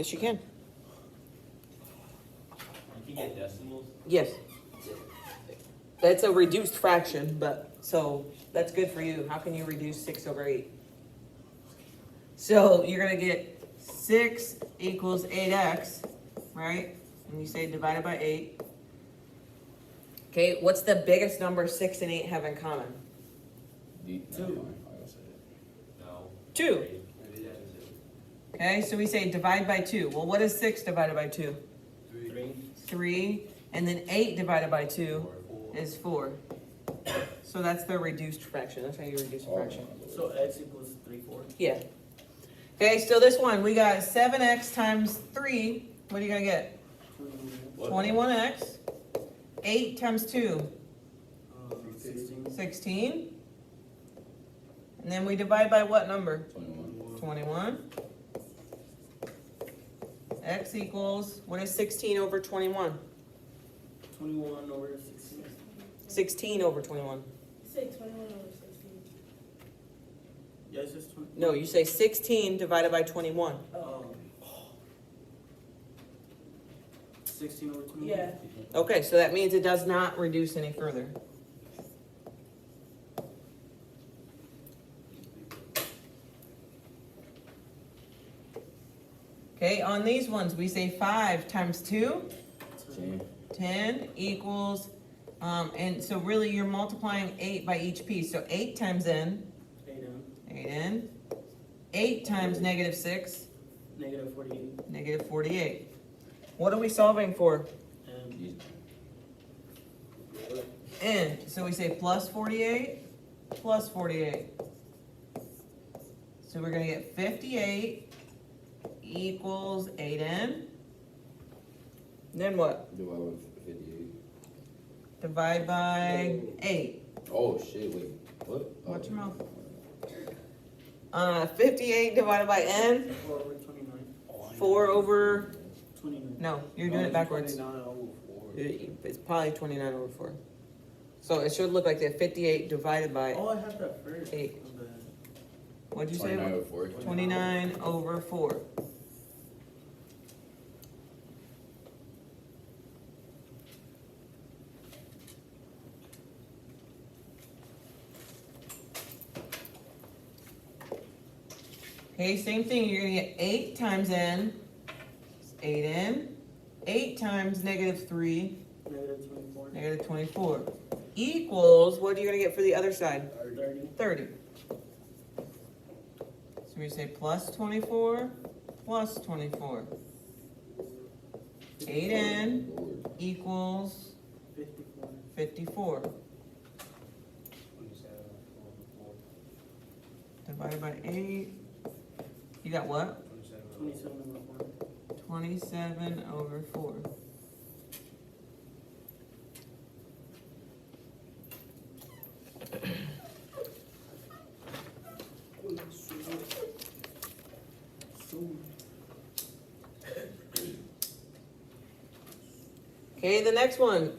Yes, you can. You can get decimals. Yes. That's a reduced fraction, but, so, that's good for you. How can you reduce 6/8? So, you're gonna get 6 equals 8x, right? And you say divided by 8. Okay, what's the biggest number 6 and 8 have in common? 2. No. 2. Okay, so we say divide by 2. Well, what is 6 divided by 2? 3. 3. And then 8 divided by 2 is 4. So that's the reduced fraction. That's how you reduce a fraction. So x equals 3/4. Yeah. Okay, so this one, we got 7x times 3. What are you gonna get? 21x. 8 times 2. 16. 16. And then we divide by what number? 21. 21. X equals, what is 16 over 21? 21 over 16. 16 over 21. You say 21 over 16. Yeah, it's just 20. No, you say 16 divided by 21. Oh. 16 over 21? Yeah. Okay, so that means it does not reduce any further. Okay, on these ones, we say 5 times 2, 10 equals, and so really you're multiplying 8 by each piece. So 8 times n, 8n. 8 times negative 6, Negative 48. negative 48. What are we solving for? N. So we say plus 48, plus 48. So we're gonna get 58 equals 8n. Then what? Divide by 58. Divide by 8. Oh shit, wait. What? Watch your mouth. 58 divided by n. 4 over 29. 4 over, 29. no, you're doing it backwards. 29 over 4. It's probably 29 over 4. So it should look like that 58 divided by, Oh, I had that first. 8. My bad. what'd you say? 29 over 4. 29 over 4. Okay, same thing, you're gonna get 8 times n, it's 8n. 8 times negative 3, Negative 24. negative 24. Equals, what are you gonna get for the other side? 30. 30. So we say plus 24, plus 24. 8n equals 54. 54. Divided by 8. You got what? 27 over 4. 27 over 4. Okay, the next one.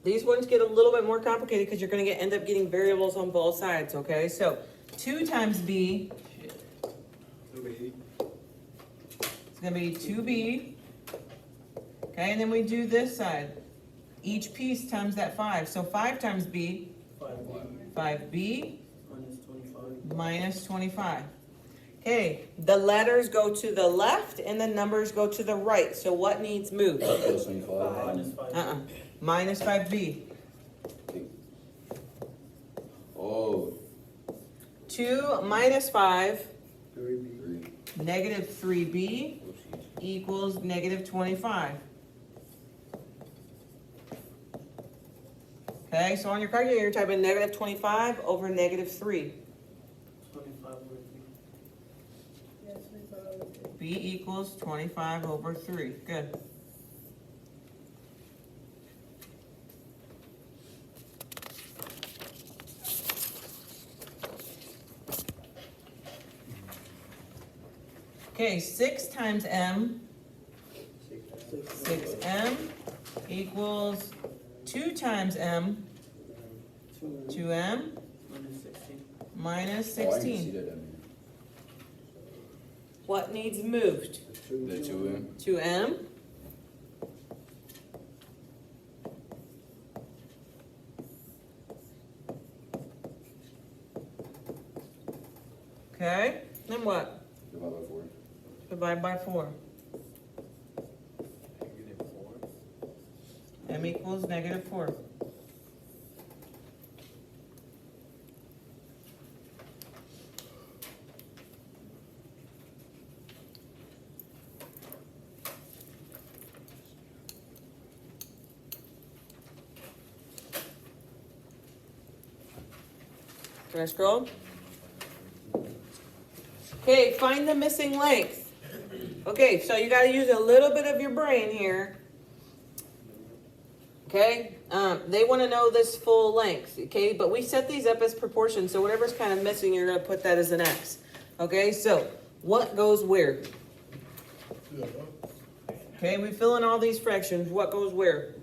These ones get a little bit more complicated because you're going to end up getting variables on both sides, okay? So 2 times b, it's going to be 2b. Okay, and then we do this side. Each piece times that 5. So 5 times b, 5b Minus 25. minus 25. Okay, the letters go to the left and the numbers go to the right. So what needs moved? Plus 25. Minus 5. Minus 5b. Oh. 2 minus 5, 3. negative 3b equals negative 25. Okay, so on your calculator, you're typing negative 25 over negative 3. 25 over 3. Yeah, 25 over 3. B equals 25 over 3. Good. Okay, 6 times m, 6m equals 2 times m, 2m Minus 16. minus Oh, I can see 16. that, I mean. What needs moved? The 2M. To M. Okay, then what? Divide by 4. Divide by 4. M equals -4. Can I scroll? Okay, find the missing length. Okay, so you gotta use a little bit of your brain here. Okay, they wanna know this full length, okay? But we set these up as proportions, so whatever's kind of missing, you're gonna put that as an X. Okay, so what goes where? Okay, we fill in all these fractions. What goes where?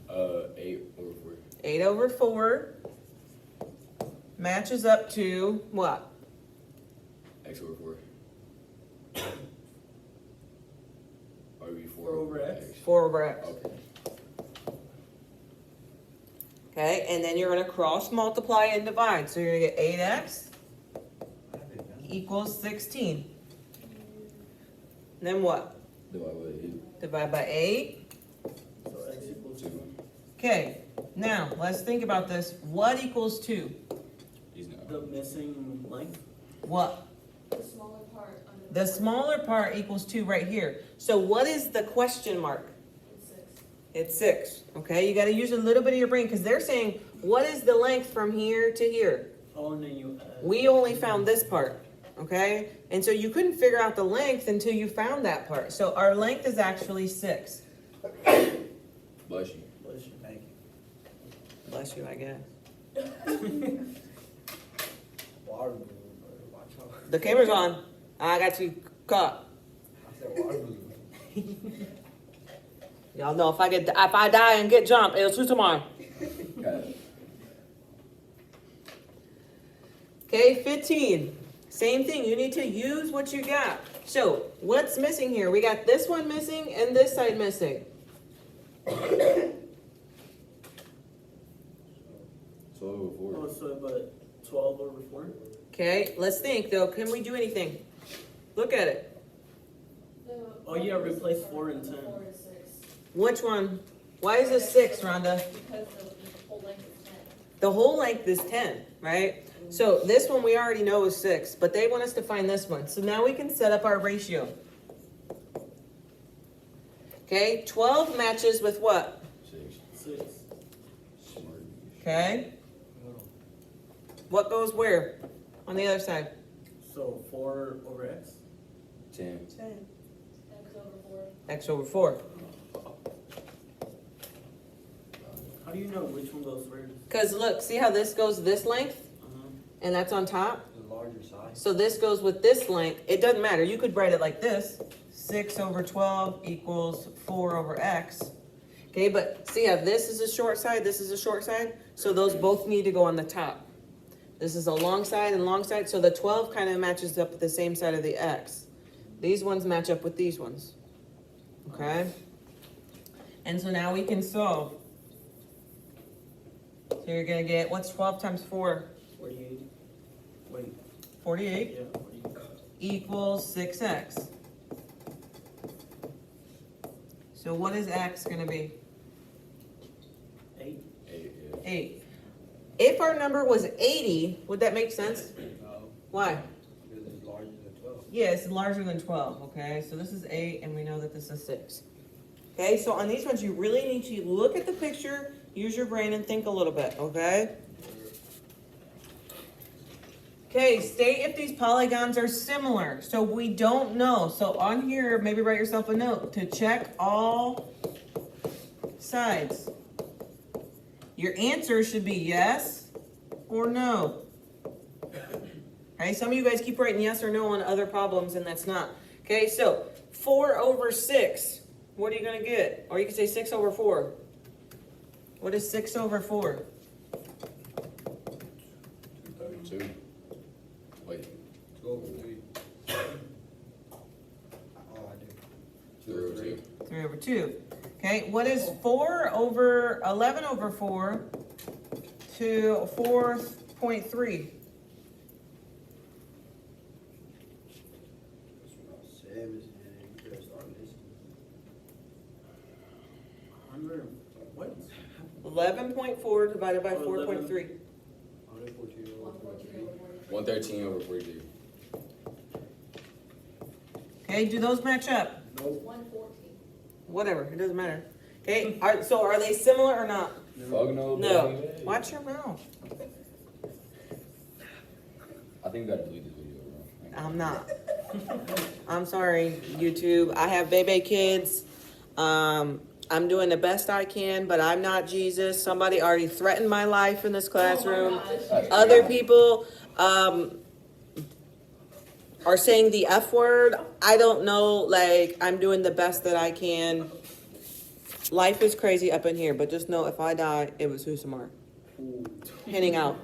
8 over 4. 8 over 4 matches up to what? X over 4. Or be 4 4 over X. 4 over X. Okay. Okay, and then you're gonna cross multiply and divide. So you're gonna get 8x equals 16. Then what? Divide by 8. Divide by 8. So X equals 2. 2. Okay, now let's think about this. What equals 2? He's not. The missing length. What? The smaller part under The smaller part equals 2 right here. So what is the question mark? It's 6. It's 6. Okay, you got to use a little bit of your brain because they're saying, what is the length from here to here? Oh, and then you add. We only found this part. Okay, and so you couldn't figure out the length until you found that part. So our length is actually 6. Bless you. Bless you. Thank you. Bless you, I guess. Water balloon, bro. Watch out. The camera's on. I got you caught. I said water balloon. Y'all know if I die and get jumped, it'll shoot tomorrow. Got it. Okay, 15. Same thing. You need to use what you got. So what's missing here? We got this one missing and this side missing. 12 over 4. Oh, so but 12 over 4? Okay, let's think though. Can we do anything? Look at it. Oh, yeah, replace 4 and 10. 4 and 6. Which one? Why is this 6, Rhonda? Because the whole length is 10. The whole length is 10, right? So this one we already know is 6, but they want us to find this one. So now we can set up our ratio. Okay, 12 matches with what? 6. 6. Smart. Okay. What goes where? On the other side. So 4 over X? 10. 10. X over 4. X over 4. How do you know which one goes first? Because look, see how this goes this length? Uh-huh. And that's on top? The larger size. So this goes with this length. It doesn't matter. You could write it like this. 6 over 12 equals 4 over X. Okay, but see how this is a short side, this is a short side? So those both need to go on the top. This is a long side and long side, so the 12 kind of matches up with the same side of the X. These ones match up with these ones. Okay? And so now we can solve. So you're gonna get, what's 12 times 4? 48. Wait. 48 Yeah, 48. equals 6x. So what is x gonna be? 8. 8, yeah. 8. If our number was 80, would that make sense? No, Why? because it's larger than 12. Yeah, it's larger than 12, okay? So this is 8, and we know that this is 6. Okay, so on these ones, you really need to look at the picture, use your brain, and think a little bit, okay? Okay, state if these polygons are similar. So we don't know. So on here, maybe write yourself a note to check all sides. Your answer should be yes or no. Okay, some of you guys keep writing yes or no on other problems, and that's not. Okay, so 4 over 6, what are you going to get? Or you can say 6 over 4. What is 6 over 4? 2. Wait. 2 over 3. 3 over 2. Okay, what is 11 over 4 to 4.3? What? 11.4 divided by Oh, 4.3. 113 over 42. Okay, do those match up? Nope. 114. Whatever, it doesn't matter. Okay, so are they similar or not? Fuck no. No. baby. Watch your mouth. I think we gotta delete this video, bro. I'm not. I'm sorry, YouTube. I have baby kids. I'm doing the best I can, but I'm not Jesus. Somebody already threatened my life in this classroom. Other people are saying the F word. I don't know. Like, I'm doing the best that I can. Life is crazy up in here, but just know if I die, it was Husamar. Heading out.